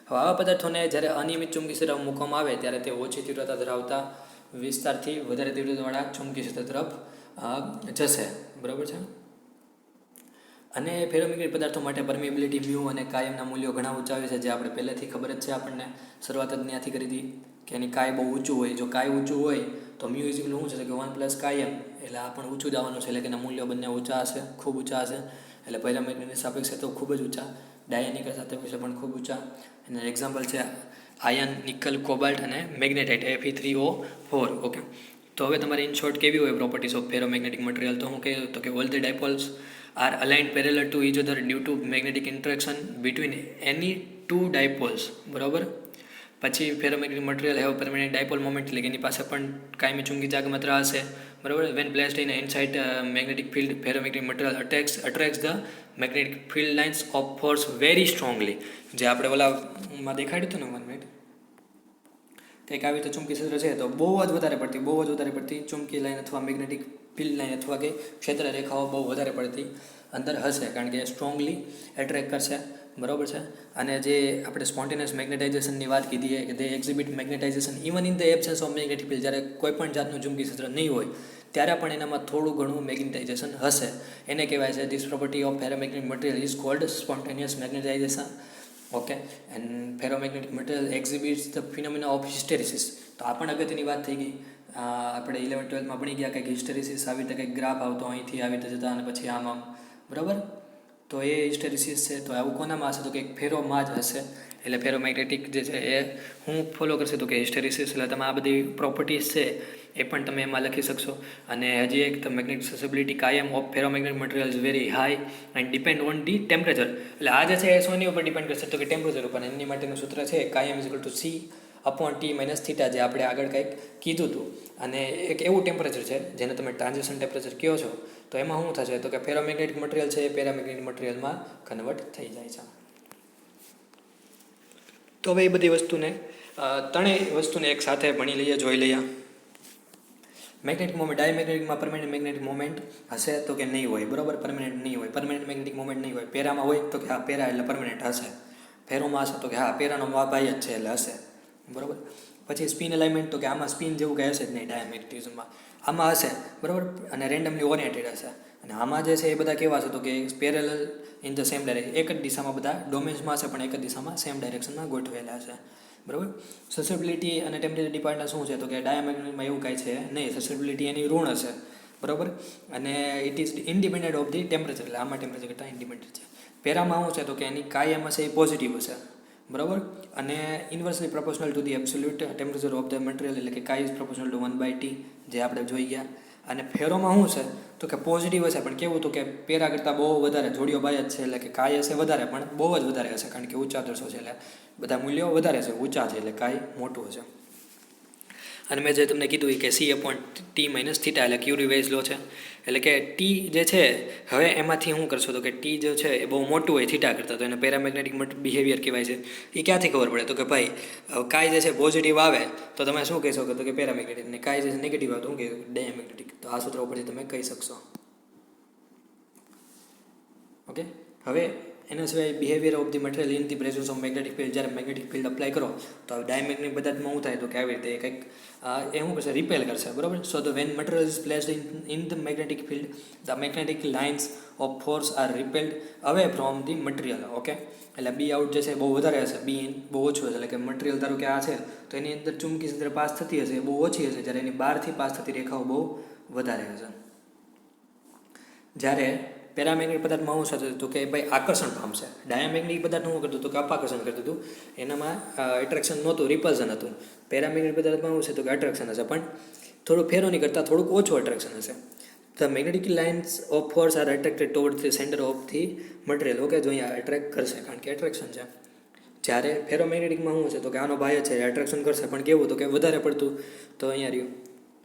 હવે આવા પદાર્થોને જ્યારે અનિયમિત ચુંબકી ક્ષેત્ર મૂકવામાં આવે ત્યારે તે ઓછી તીવ્રતા ધરાવતા વિસ્તારથી વધારે તીવ્રતાવાળા ચુંબકી ક્ષેત્ર તરફ જશે. બરાબર છે. અને ફેરોમેગ્નેટિક પદાર્થો માટે પરમિએબિલિટી મ્યુ અને કાયમના મૂલ્યો ઘણા ઊંચા હોય છે, જે આપણે પહેલેથી ખબર જ છે. આપણને શરૂઆત જ ત્યાંથી કરી હતી કે એની કાય બહુ ઊંચું હોય. જો કાય ઊંચું હોય તો મ્યુ ઇઝ શું છે કે 1 + કાયમ, એટલે આ પણ ઊંચું જવાનું છે. એટલે કે એના મૂલ્યો બંને ઊંચા હશે, ખૂબ ઊંચા હશે. એટલે પેરામેગ્નેટિક સાપેક્ષે તો ખૂબ જ ઊંચા, ડાયનિકલ સાપેક્ષે પણ ખૂબ ઊંચા. એના એક્ઝામ્પલ છે આયર્ન, નિકલ, કોબાલ્ટ અને મેગ્નેટાઇટ Fe3O4. ઓકે, તો હવે તમારે ઇન શોર્ટ કેવી હોય પ્રોપર્ટીઝ ઓફ ફેરોમેગ્નેટિક મટીરિયલ? તો હું કહે તો કે all the dipoles are aligned parallel to each other due to magnetic interaction between any two dipoles. બરાબર, પછી ferromagnetic material have permanent dipole moment, એટલે કે એની પાસે પણ કાયમી ચુંબકી ચાર્જ માત્રા હશે. બરાબર, when placed in inside magnetic field ferromagnetic material attracts the magnetic field lines of force very strongly. જે આપણે ઓલામાં દેખાડ્યું હતું ને 1 મિનિટ, કંઈક આવી રીતે ચુંબકી ક્ષેત્ર છે તો બહુ જ વધારે પડતી ચુંબકી લાઈન અથવા મેગ્નેટિક ફિલ્ડ લાઈન અથવા કે ક્ષેત્ર રેખાઓ બહુ વધારે પડતી અંદર હશે, કારણ કે સ્ટ્રોંગલી એટ્રેક્ટ કરશે. બરાબર છે. અને જે આપણે સ્પોન્ટેનિયસ મેગ્નેટાઇઝેશનની વાત કીધી કે they exhibit magnetization even in the absence of magnetic field. જ્યારે કોઈ પણ જાતનું ચુંબકી ક્ષેત્ર નહીં હોય ત્યારે પણ એનામાં થોડું ઘણું મેગ્નેટાઇઝેશન હશે. એને કહેવાય છે this property of ferromagnetic material is called spontaneous magnetization. Okay, and ferromagnetic material exhibits the phenomena of hysteresis. તો આ પણ અગત્યની વાત થઈ ગઈ. આપણે 11-12માં ભણી ગયા કંઈક હિસ્ટેરિસિસ, આવી રીતે કંઈક ગ્રાફ આવતો અહીંથી આવી રીતે જતા અને પછી આમ. બરાબર, તો એ હિસ્ટેરિસિસ છે. તો આવું કોનામાં હશે? તો કે ફેરોમાં જ હશે. એટલે ફેરોમેગ્નેટિક જે છે એ હું ફોલો કરશે તો કે હિસ્ટેરિસિસ. એટલે તમે આ બધી પ્રોપર્ટીઝ છે એ પણ તમે એમાં લખી શકશો. અને હજી એક, ધ મેગ્નેટિક સસેબિલિટી કાયમ of ferromagnetic material is very high and depend on the temperature. એટલે આ જે છે એ શોની ઉપર ડિપેન્ડ કરશે? તો કે ટેમ્પરેચર ઉપર. એની માટેનું સૂત્ર છે કાયમ C/T-T, જે આપણે આગળ કંઈક કીધું હતું. અને એક એવું ટેમ્પરેચર છે જેને તમે ટ્રાન્ઝિશન ટેમ્પરેચર કહો છો, તો એમાં શું થશે? તો કે ફેરોમેગ્નેટિક મટીરિયલ છે એ પેરામેગ્નેટિક મટીરિયલમાં કન્વર્ટ થઈ જાય છે. તો હવે એ બધી વસ્તુને ત્રણેય વસ્તુને એક સાથે ભણી લઈએ, જોઈ લઈએ. મેગ્નેટિક મોમેન્ટ, ડાયમેગ્નેટિકમાં પરમેનન્ટ મેગ્નેટિક મોમેન્ટ હશે તો કે નહીં હોય? બરાબર, પરમેનન્ટ નહીં હોય. પરમેનન્ટ મેગ્નેટિક મોમેન્ટ નહીં હોય. પેરામાં હોય તો કે હા પેરા એટલે પરમેનન્ટ હશે. ફેરોમાં હશે તો કે હા પેરાનો ભાઈ જ છે એટલે હશે. બરાબર, પછી સ્પિન અલાઇનમેન્ટ, તો કે આમાં સ્પિન જેવું કંઈ હશે જ નહીં ડાયમેગ્નેટિઝમમાં. આમાં હશે, બરાબર, અને રેન્ડમલી ઓરિએન્ટેડ હશે. અને આમાં જે છે એ બધા કેવા છે? તો કે parallel in the same direction. એક જ દિશામાં બધા ડોમેન્સમાં હશે, પણ એક જ દિશામાં સેમ ડાયરેક્શનમાં ગોઠવેલા હશે. બરાબર, સસેબિલિટી અને ટેમ્પરેચર ડિપેન્ડન્સ શું છે? તો કે ડાયમેગ્નેટિકમાં એવું કાંઈ છે નહીં. સસેબિલિટી એની ઋણ હશે. બરાબર, અને it is independent of the temperature. એટલે આમાં ટેમ્પરેચર કરતાં ઇન્ડિપેન્ડન્ટ છે. પેરામાં શું છે? તો કે એની કાયમ હશે એ પોઝિટિવ હશે. બરાબર, અને inversely proportional to the absolute temperature of the material. એટલે કે કાય ઇઝ પ્રોપોર્શનલ ટુ 1/T, જે આપણે જોઈ ગયા. અને ફેરોમાં શું છે તો કે પોઝિટિવ હશે, પણ કેવું હતું કે પેરા કરતાં બહુ વધારે જોડીઓ બાય જ છે, એટલે કે કાય હશે વધારે, પણ બહુ જ વધારે હશે, કારણ કે ઊંચા આદર્શો છે, એટલે બધા મૂલ્યો વધારે છે, ઊંચા છે, એટલે કાય મોટું હશે. અને મેં જે તમને કીધું કે C/T - θ એટલે ક્યુરી વેઇઝ લો છે, એટલે કે ટી જે છે હવે એમાંથી શું કરશો તો કે ટી જે છે એ બહુ મોટું હોય થીટા કરતાં, તો એને પેરામેગ્નેટિક બિહેવિયર કહેવાય છે. એ ક્યાંથી ખબર પડે તો કે ભાઈ કાંઈ જે છે પોઝિટિવ આવે તો તમે શું કહી શકો તો કે પેરામેગ્નેટિક, ને કાંઈ જે છે નેગેટિવ આવે તો શું કહે ડાયામેગ્નેટિક. તો આ સૂત્ર ઉપરથી તમે કહી શકશો. ઓકે, હવે એના સિવાય behaviour of the material in the presence of magnetic field, જ્યારે મેગ્નેટિક ફિલ્ડ અપ્લાય કરો તો ડાયમેગ્નેટિક પદાર્થમાં શું થાય તો કે આવી રીતે કંઈક એ શું કરશે રિપેલ કરશે, બરાબર. So the when material is placed in the magnetic field the magnetic lines of force are repelled away from the material. Okay, એટલે બી આઉટ જે છે બહુ વધારે હશે, બી ઇન બહુ ઓછું હશે, એટલે કે મટીરિયલ ધારો કે આ છે તો એની અંદર ચુંબકી ક્ષેત્ર પાસ થતી હશે બહુ ઓછી હશે, જ્યારે એની બહારથી પાસ થતી રેખાઓ બહુ વધારે હશે. જ્યારે પેરામેગ્નેટિક પદાર્થમાં શું થતું હતું કે ભાઈ આકર્ષણ પામશે, ડાયામેગ્નેટિક પદાર્થ શું કરતું હતું કે અપાકર્ષણ કરતું હતું, એનામાં એટ્રેક્શન નહોતું, રિપલ્ઝન હતું. પેરામેગ્નેટિક પદાર્થમાં શું છે તો કે એટ્રેક્શન હશે, પણ થોડું ફેરોની કરતાં થોડુંક ઓછું એટ્રેક્શન હશે. The magnetic lines of force are attracted towards the centre of the material. Okay, જો અહીંયા એટ્રેક્ટ કરશે કારણ કે એટ્રેક્શન છે. જ્યારે ફેરોમેગ્નેટિકમાં શું છે તો કે આનો ભાઈ છે એટ્રેક્શન કરશે, પણ કેવું તો કે વધારે પડતું, તો અહીંયા રહ્યું.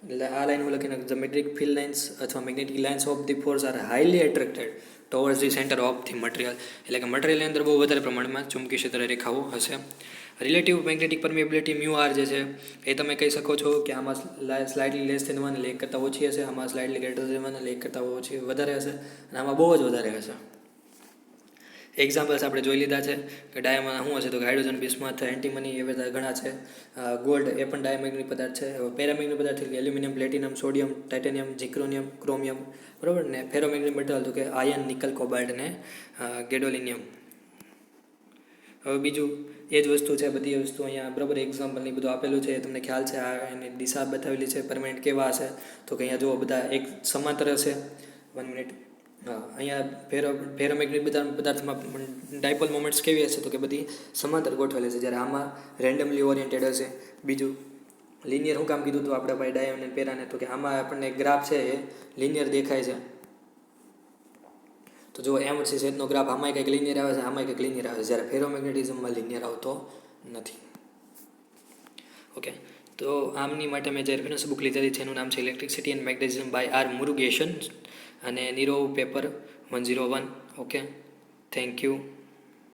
એટલે આ લાઈનમાં લખીને ધ મેગ્નેટિક ફિલ્ડ લાઇન્સ અથવા magnetic lines of the force are highly attracted towards the centre of the material, એટલે કે મટીરિયલની અંદર બહુ વધારે પ્રમાણમાં ચુંબકી ક્ષેત્ર રેખાઓ હશે. Relative magnetic permeability mu r જે છે એ તમે કહી શકો છો કે આમાં સ્લાઇડલી લેસ ધેન 1 એટલે 1 કરતાં ઓછી હશે, આમાં સ્લાઇડલી ગ્રેટર ધેન 1 એટલે 1 કરતાં ઓછી વધારે હશે, અને આમાં બહુ જ વધારે હશે. એક્ઝામ્પલ્સ આપણે જોઈ લીધા છે કે ડાયમાં શું હશે તો કે હાઇડ્રોજન, બિસ્મથ, એન્ટીમની એ બધા ઘણા છે. ગોલ્ડ એ પણ ડાયમેગ્નેટિક પદાર્થ છે. પેરામેગ્નેટિક પદાર્થ એટલે aluminium, platinum, sodium, titanium, zirconium, chromium, બરાબર ને. ફેરોમેગ્નેટિક મેટલ તો કે આયર્ન, નિકલ, કોબાલ્ટ ને ગેડોલિનિયમ. હવે બીજું એ જ વસ્તુ છે, બધી વસ્તુ અહીંયા બરાબર એક્ઝામ્પલની બધું આપેલું છે, તમને ખ્યાલ છે. આ એની દિશા બતાવેલી છે, પરમેનન્ટ કેવા હશે તો કે અહીંયા જુઓ બધા એક સમાંતર હશે. 1 મિનિટ. હા, અહીંયા ફેરોમેગ્નેટિક પદાર્થમાં ડાયપોલ મોમેન્ટ્સ કેવી હશે તો કે બધી સમાંતર ગોઠવેલી છે, જ્યારે આમાં રેન્ડમલી ઓરિએન્ટેડ હશે. બીજું લિનિયર શું કામ કીધું હતું આપણે ભાઈ ડાયમ અને પેરાને, તો કે આમાં આપણને ગ્રાફ છે એ લિનિયર દેખાય છે. તો જો એમ છે સેટનો ગ્રાફ આમાંય કંઈક લિનિયર આવે છે, આમાંય કંઈક લિનિયર આવે છે, જ્યારે ફેરોમેગ્નેટિઝમમાં લિનિયર આવતો નથી. ઓકે, તો આમની માટે મેં જે રેફરન્સ બુક લીધેલી છે એનું નામ છે electricity and magnetism by R Murugesan અને નીરોવ પેપર 101. Okay, thank you.